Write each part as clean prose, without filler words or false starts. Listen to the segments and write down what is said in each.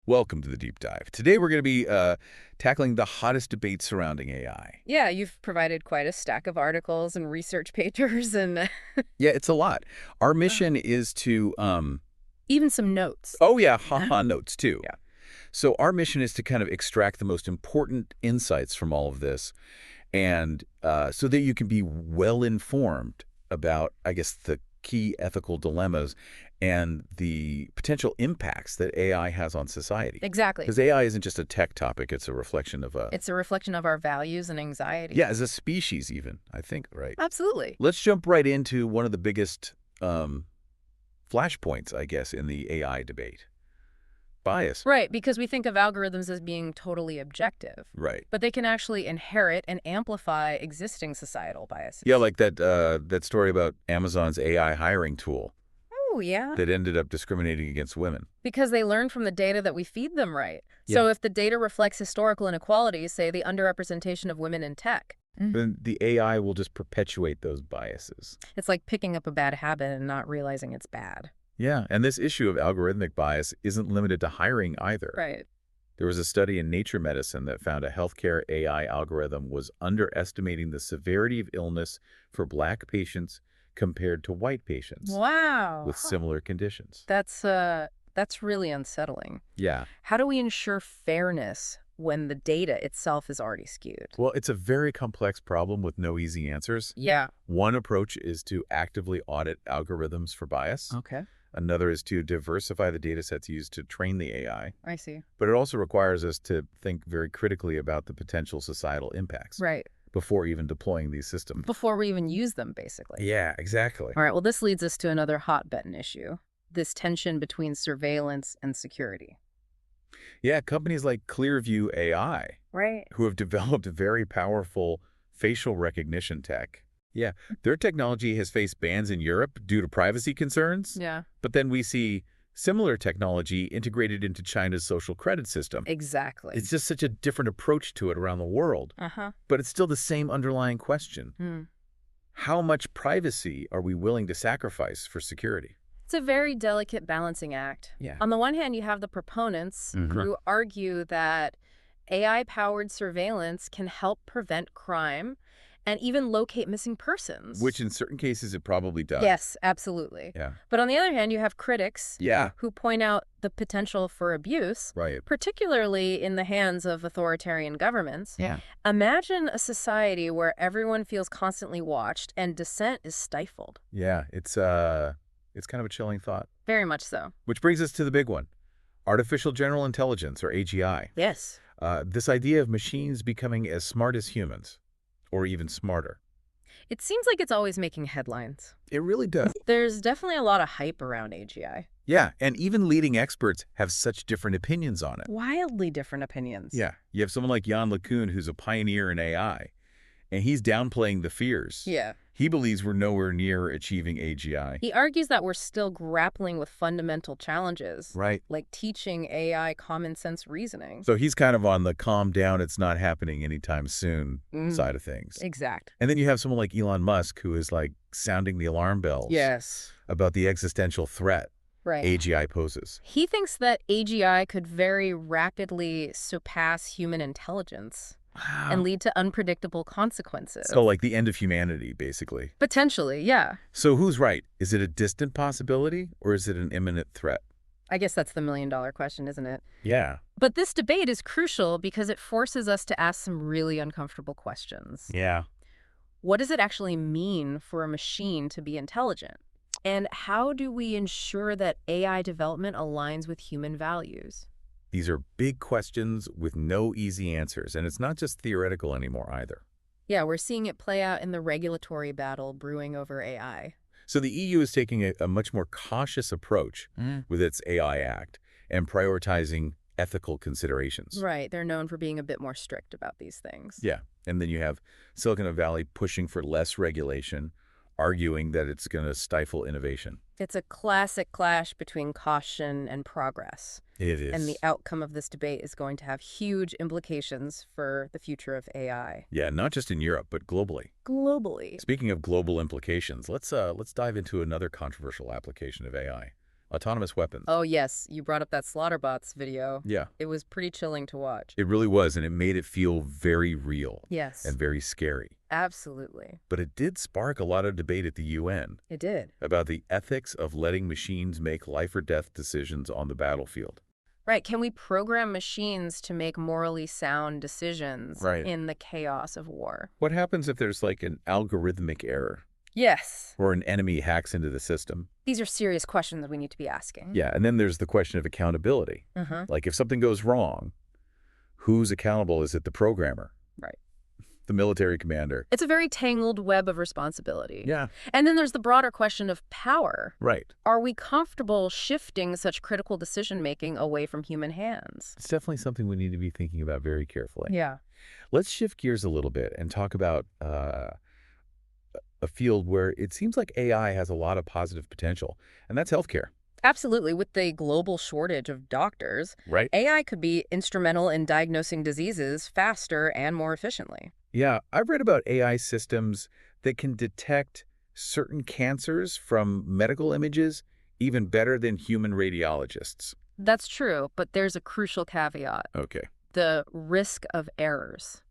Welcome to the deep dive. Today we're going to be tackling the hottest debate surrounding AI. Yeah, you've provided quite a stack of articles and research papers and Yeah, it's a lot. Our mission is to, even some notes. oh yeah, haha notes too. Yeah. So our mission is to kind of extract the most important insights from all of this, and so that you can be well informed about, I guess, the key ethical dilemmas and the potential impacts that AI has on society. Exactly. Because AI isn't just a tech topic, it's a reflection of It's a reflection of our values and anxiety. yeah, as a species even, I think, right? Absolutely. Let's jump right into one of the biggest flashpoints, I guess, in the AI debate. Bias. Right, because we think of algorithms as being totally objective. Right. But they can actually inherit and amplify existing societal biases. Yeah, like that story about Amazon's AI hiring tool Oh, yeah. that ended up discriminating against women. Because they learn from the data that we feed them, right? Yeah. So if the data reflects historical inequalities, say the underrepresentation of women in tech, Then the AI will just perpetuate those biases. it's like picking up a bad habit and not realizing it's bad. Yeah, and this issue of algorithmic bias isn't limited to hiring either. Right. There was a study in Nature Medicine that found a healthcare AI algorithm was underestimating the severity of illness for Black patients compared to white patients Wow. with similar conditions. That's really unsettling. Yeah. How do we ensure fairness when the data itself is already skewed? Well, it's a very complex problem with no easy answers. Yeah. One approach is to actively audit algorithms for bias. Okay. Another is to diversify the data sets used to train the AI. I see. But it also requires us to think very critically about the potential societal impacts Right. before even deploying these systems. Before we even use them, basically. Yeah, exactly. All right. Well, this leads us to another hot button issue, this tension between surveillance and security. Yeah, companies like Clearview AI, Right. who have developed very powerful facial recognition tech. Yeah, their technology has faced bans in Europe due to privacy concerns. Yeah. But then we see similar technology integrated into China's social credit system. Exactly. It's just such a different approach to it around the world. Uh-huh. But it's still the same underlying question. How much privacy are we willing to sacrifice for security? It's a very delicate balancing act. Yeah. On the one hand, you have the proponents who argue that AI-powered surveillance can help prevent crime and even locate missing persons. Which in certain cases it probably does. Yes, absolutely. Yeah. But on the other hand, you have critics Yeah. who point out the potential for abuse, Right. particularly in the hands of authoritarian governments. Yeah. Imagine a society where everyone feels constantly watched and dissent is stifled. Yeah. It's kind of a chilling thought. Very much so. Which brings us to the big one. Artificial General Intelligence, or AGI. Yes. This idea of machines becoming as smart as humans, or even smarter. It seems like it's always making headlines. It really does. There's definitely a lot of hype around AGI. Yeah, and even leading experts have such different opinions on it. Wildly different opinions. You have someone like Jan LeCun, who's a pioneer in AI, and he's downplaying the fears. Yeah. He believes we're nowhere near achieving AGI. He argues that we're still grappling with fundamental challenges. Right. Like teaching AI common sense reasoning. So he's kind of on the calm down, it's not happening anytime soon side of things. Exact. And then you have someone like Elon Musk, who is like sounding the alarm bells Yes. about the existential threat Right. AGI poses. He thinks that AGI could very rapidly surpass human intelligence and lead to unpredictable consequences. So like the end of humanity, basically. Potentially, yeah. So who's right? Is it a distant possibility or is it an imminent threat? I guess that's the million-dollar question, isn't it? Yeah. But this debate is crucial because it forces us to ask some really uncomfortable questions. Yeah. What does it actually mean for a machine to be intelligent? And how do we ensure that AI development aligns with human values? These are big questions with no easy answers, and it's not just theoretical anymore either. Yeah, we're seeing it play out in the regulatory battle brewing over AI. So the EU is taking a much more cautious approach with its AI Act and prioritizing ethical considerations. Right, they're known for being a bit more strict about these things. Yeah, and then you have Silicon Valley pushing for less regulation, arguing that it's going to stifle innovation. It's a classic clash between caution and progress. It is. And the outcome of this debate is going to have huge implications for the future of AI. Yeah, not just in Europe, but globally. Globally. Speaking of global implications, let's dive into another controversial application of AI, autonomous weapons. Oh, yes. You brought up that Slaughterbots video. Yeah, It was pretty chilling to watch. it really was, and it made it feel very real Yes, and very scary. absolutely. But it did spark a lot of debate at the UN It did. about the ethics of letting machines make life or death decisions on the battlefield. Right. Can we program machines to make morally sound decisions Right. in the chaos of war? What happens if there's like an algorithmic error Yes. or an enemy hacks into the system? These are serious questions that we need to be asking. Yeah, and then there's the question of accountability. Like if something goes wrong, who's accountable? Is it the programmer? Right. The military commander? It's a very tangled web of responsibility. Yeah. And then there's the broader question of power. Right. Are we comfortable shifting such critical decision-making away from human hands? It's definitely something we need to be thinking about very carefully. Yeah. Let's shift gears a little bit and talk about a field where it seems like AI has a lot of positive potential, and that's healthcare. Absolutely. With the global shortage of doctors, Right. AI could be instrumental in diagnosing diseases faster and more efficiently. Yeah, I've read about AI systems that can detect certain cancers from medical images even better than human radiologists. That's true, but there's a crucial caveat: Okay. the risk of errors.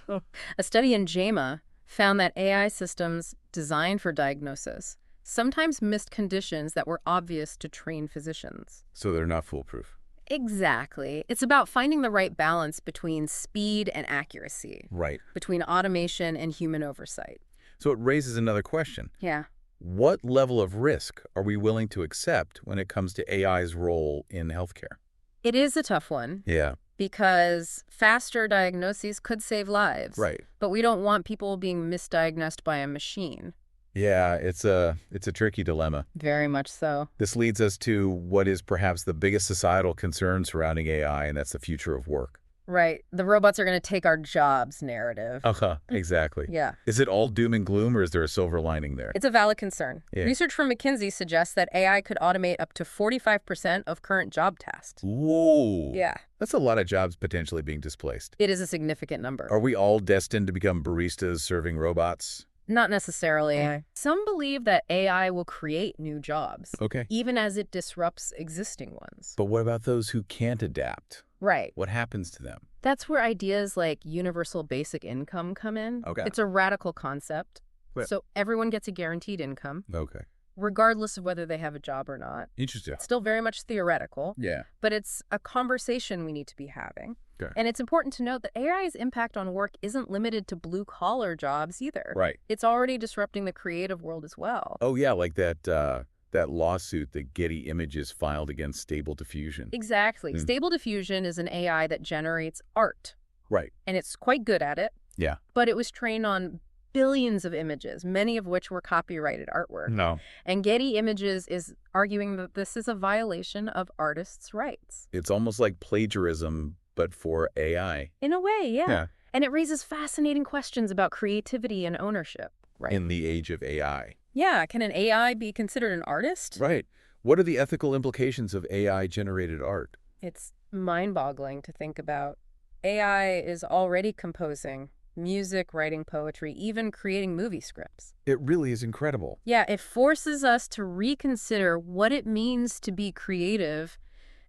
A study in JAMA found that AI systems designed for diagnosis sometimes missed conditions that were obvious to trained physicians. So they're not foolproof. Exactly. It's about finding the right balance between speed and accuracy, Right. between automation and human oversight. So it raises another question. Yeah. What level of risk are we willing to accept when it comes to AI's role in healthcare? It is a tough one Yeah. because faster diagnoses could save lives. Right. But we don't want people being misdiagnosed by a machine. Yeah, it's a tricky dilemma. Very much so. This leads us to what is perhaps the biggest societal concern surrounding AI, and that's the future of work. Right. The robots are going to take our jobs narrative. Exactly. Yeah. Is it all doom and gloom, or is there a silver lining there? It's a valid concern. Yeah. Research from McKinsey suggests that AI could automate up to 45% of current job tasks. Whoa. Yeah. That's a lot of jobs potentially being displaced. It is a significant number. Are we all destined to become baristas serving robots? Not necessarily. Some believe that AI will create new jobs, Okay. even as it disrupts existing ones. But what about those who can't adapt? Right. What happens to them? That's where ideas like universal basic income come in. Okay. It's a radical concept. Right. So everyone gets a guaranteed income, Okay. regardless of whether they have a job or not. Interesting. It's still very much theoretical, Yeah. but it's a conversation we need to be having. Okay. And it's important to note that AI's impact on work isn't limited to blue-collar jobs either. Right. It's already disrupting the creative world as well. Oh, yeah, like that lawsuit that Getty Images filed against Stable Diffusion. Exactly. Mm. Stable Diffusion is an AI that generates art, Right. and it's quite good at it. Yeah. But it was trained on billions of images, many of which were copyrighted artwork. No. And Getty Images is arguing that this is a violation of artists' rights. It's almost like plagiarism, but for AI. In a way, yeah. Yeah. And it raises fascinating questions about creativity and ownership. Right. In the age of AI. Yeah, can an AI be considered an artist? Right. What are the ethical implications of AI-generated art? It's mind-boggling to think about. AI is already composing music, writing poetry, even creating movie scripts. It really is incredible. Yeah, it forces us to reconsider what it means to be creative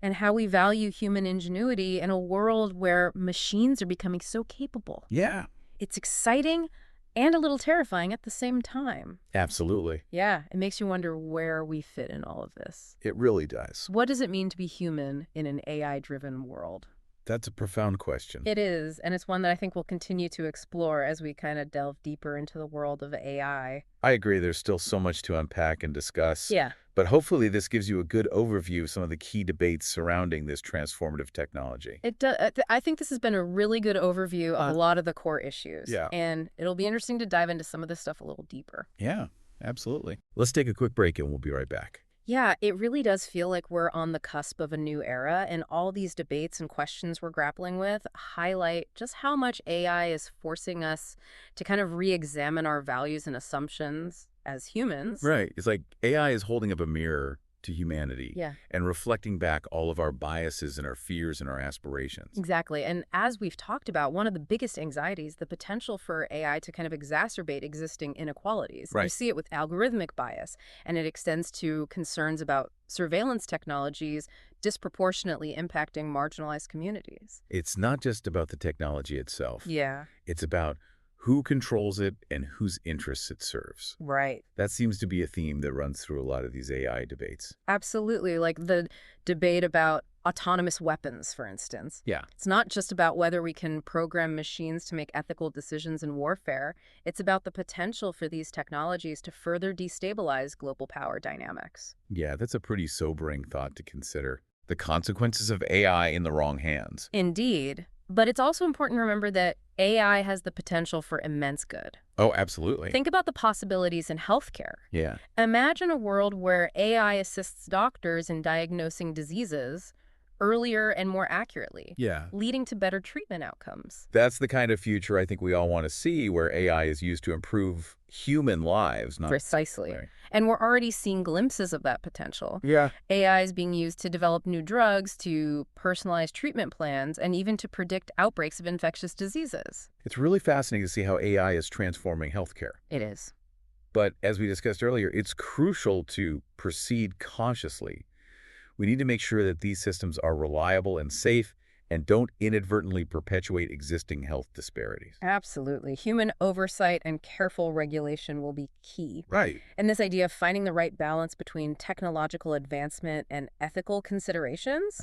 and how we value human ingenuity in a world where machines are becoming so capable. Yeah. It's exciting and a little terrifying at the same time. Absolutely. Yeah, it makes you wonder where we fit in all of this. It really does. What does it mean to be human in an AI-driven world? That's a profound question. It is, and it's one that I think we'll continue to explore as we kind of delve deeper into the world of AI. I agree. There's still so much to unpack and discuss. Yeah. But hopefully this gives you a good overview of some of the key debates surrounding this transformative technology. It does. I think this has been a really good overview of a lot of the core issues. Yeah. And it'll be interesting to dive into some of this stuff a little deeper. Yeah, absolutely. Let's take a quick break and we'll be right back. Yeah, it really does feel like we're on the cusp of a new era, and all these debates and questions we're grappling with highlight just how much AI is forcing us to kind of re-examine our values and assumptions as humans. Right. It's like AI is holding up a mirror to humanity Yeah. and reflecting back all of our biases and our fears and our aspirations. Exactly. And as we've talked about, one of the biggest anxieties, the potential for AI to kind of exacerbate existing inequalities. You Right. see it with algorithmic bias, and it extends to concerns about surveillance technologies disproportionately impacting marginalized communities. It's not just about the technology itself. Yeah. It's about who controls it and whose interests it serves. Right. That seems to be a theme that runs through a lot of these AI debates. Absolutely. Like the debate about autonomous weapons, for instance. Yeah. It's not just about whether we can program machines to make ethical decisions in warfare. It's about the potential for these technologies to further destabilize global power dynamics. Yeah, that's a pretty sobering thought to consider. The consequences of AI in the wrong hands. Indeed. But it's also important to remember that AI has the potential for immense good. Oh, absolutely. Think about the possibilities in healthcare. Yeah. Imagine a world where AI assists doctors in diagnosing diseases earlier and more accurately, Yeah. leading to better treatment outcomes. That's the kind of future I think we all want to see, where AI is used to improve human lives, not... Precisely. Right. And we're already seeing glimpses of that potential. Yeah. AI is being used to develop new drugs, to personalize treatment plans, and even to predict outbreaks of infectious diseases. It's really fascinating to see how AI is transforming healthcare. It is. But as we discussed earlier, it's crucial to proceed cautiously. We need to make sure that these systems are reliable and safe and don't inadvertently perpetuate existing health disparities. Absolutely. Human oversight and careful regulation will be key. Right. And this idea of finding the right balance between technological advancement and ethical considerations,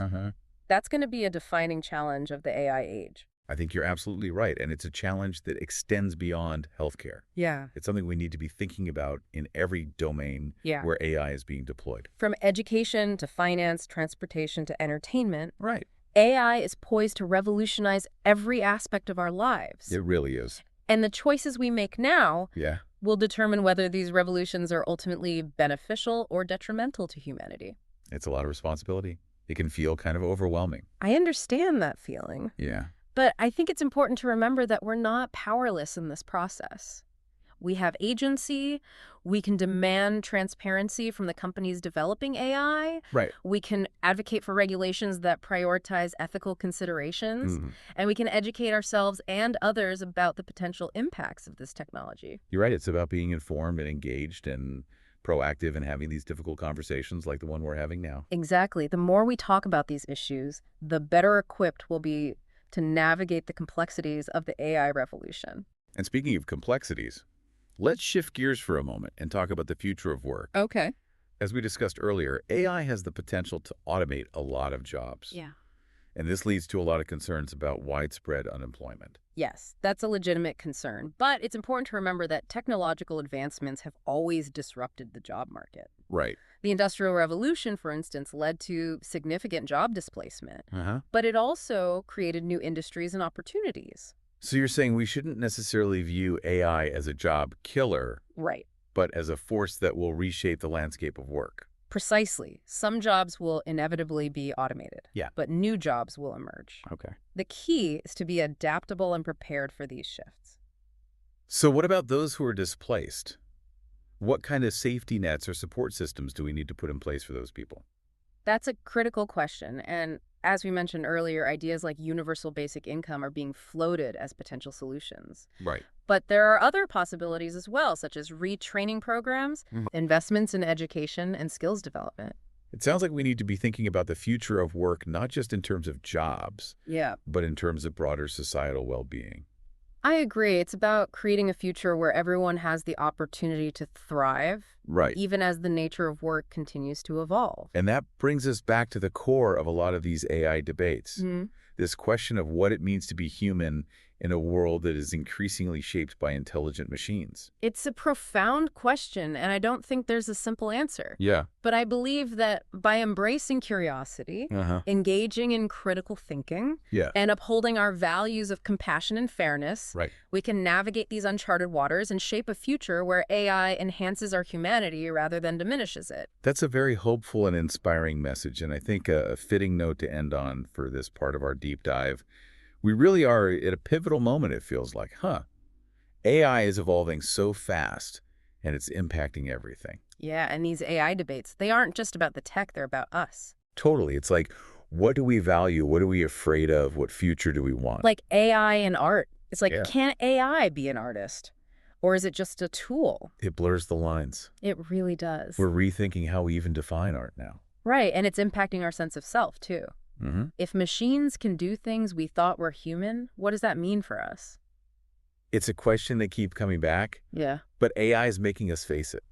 that's going to be a defining challenge of the AI age. I think you're absolutely right, and it's a challenge that extends beyond healthcare. Yeah. It's something we need to be thinking about in every domain where AI is being deployed. From education to finance, transportation to entertainment, Right. AI is poised to revolutionize every aspect of our lives. It really is. And the choices we make now Yeah. will determine whether these revolutions are ultimately beneficial or detrimental to humanity. It's a lot of responsibility. It can feel kind of overwhelming. I understand that feeling. Yeah. But I think it's important to remember that we're not powerless in this process. We have agency. We can demand transparency from the companies developing AI. Right. We can advocate for regulations that prioritize ethical considerations. And we can educate ourselves and others about the potential impacts of this technology. You're right. It's about being informed and engaged and proactive and having these difficult conversations like the one we're having now. Exactly. The more we talk about these issues, the better equipped we'll be to navigate the complexities of the AI revolution. And speaking of complexities, let's shift gears for a moment and talk about the future of work. Okay. As we discussed earlier, AI has the potential to automate a lot of jobs. Yeah. And this leads to a lot of concerns about widespread unemployment. Yes, that's a legitimate concern. But it's important to remember that technological advancements have always disrupted the job market. Right. The Industrial Revolution, for instance, led to significant job displacement. Uh-huh. But it also created new industries and opportunities. So you're saying we shouldn't necessarily view AI as a job killer, Right. but as a force that will reshape the landscape of work. Precisely. Some jobs will inevitably be automated. Yeah. But new jobs will emerge. Okay. The key is to be adaptable and prepared for these shifts. So what about those who are displaced? What kind of safety nets or support systems do we need to put in place for those people? That's a critical question. And as we mentioned earlier, ideas like universal basic income are being floated as potential solutions. Right. But there are other possibilities as well, such as retraining programs, investments in education, and skills development. It sounds like we need to be thinking about the future of work, not just in terms of jobs, Yeah. but in terms of broader societal well-being. I agree. It's about creating a future where everyone has the opportunity to thrive, Right. even as the nature of work continues to evolve. And that brings us back to the core of a lot of these AI debates. This question of what it means to be human in a world that is increasingly shaped by intelligent machines. It's a profound question, and I don't think there's a simple answer. Yeah. But I believe that by embracing curiosity, engaging in critical thinking, Yeah. and upholding our values of compassion and fairness, Right. we can navigate these uncharted waters and shape a future where AI enhances our humanity rather than diminishes it. That's a very hopeful and inspiring message, and I think a fitting note to end on for this part of our deep dive. We really are at a pivotal moment, it feels like, AI is evolving so fast, and it's impacting everything. Yeah, and these AI debates, they aren't just about the tech, they're about us. Totally. It's like, what do we value? What are we afraid of? What future do we want? Like AI and art. It's like, Yeah. can AI be an artist? Or is it just a tool? It blurs the lines. It really does. We're rethinking how we even define art now. Right, and it's impacting our sense of self, too. Hmm. If machines can do things we thought were human, what does that mean for us? It's a question that keeps coming back, Yeah. but AI is making us face it.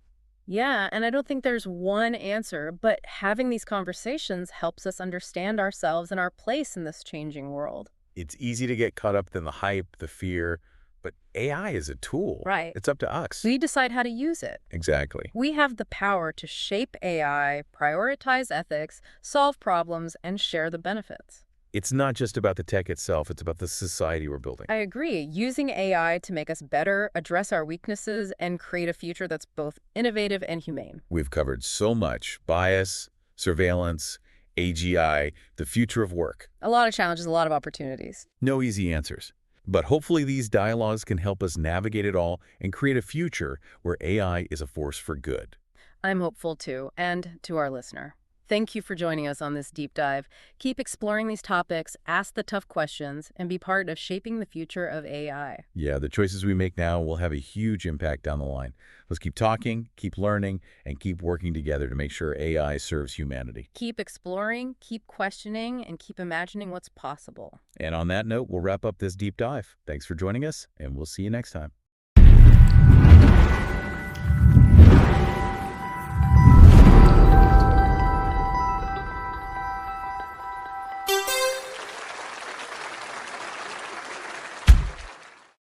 Yeah, and I don't think there's one answer, but having these conversations helps us understand ourselves and our place in this changing world. It's easy to get caught up in the hype, the fear, but AI is a tool. Right. It's up to us. We decide how to use it. Exactly. We have the power to shape AI, prioritize ethics, solve problems, and share the benefits. It's not just about the tech itself, it's about the society we're building. I agree. Using AI to make us better, address our weaknesses, and create a future that's both innovative and humane. We've covered so much: bias, surveillance, AGI, the future of work. A lot of challenges, a lot of opportunities. No easy answers. But hopefully these dialogues can help us navigate it all and create a future where AI is a force for good. I'm hopeful too, and to our listener. Thank you for joining us on this deep dive. Keep exploring these topics, ask the tough questions, and be part of shaping the future of AI. Yeah, the choices we make now will have a huge impact down the line. Let's keep talking, keep learning, and keep working together to make sure AI serves humanity. Keep exploring, keep questioning, and keep imagining what's possible. And on that note, we'll wrap up this deep dive. Thanks for joining us, and we'll see you next time.